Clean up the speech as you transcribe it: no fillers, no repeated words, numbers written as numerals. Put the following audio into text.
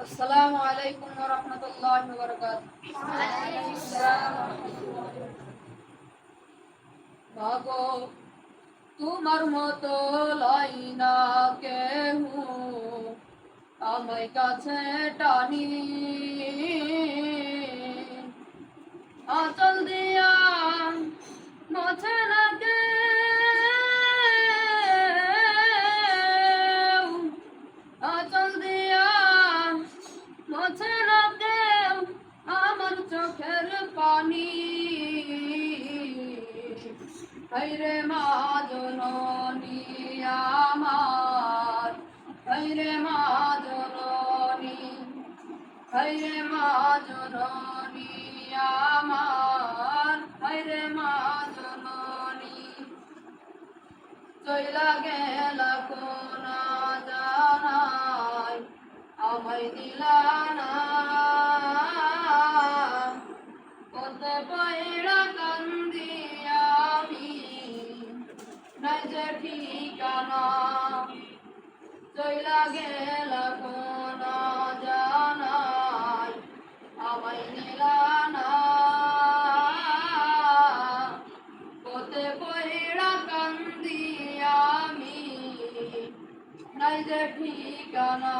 আসসালামু আলাইকুম ওয়া রাহমাতুল্লাহি ওয়া বারাকাতুহু। মাগো তোমার মতো লয় না কেহু, আমায় কাছে টানি আঁচল দিয়া মোছে না কেউ, আঁচল দিয়া মোছে না কেউ আমার চোখের পানি। হায়রে মা জননী আমার, হায়রে মা জননী, হায়রে মা জননী আমার, হায়রে মা জননী। চইলা গেলা কোন জানাই আমায় দিলা না, কত পয়ড়া কান্দি আমি নাই যে ঠিকানা। চইলা গেলা কোন জানাই আমায় নিলা না, কত পয়ড়া কান্দি আমি নাই যে ঠিকানা।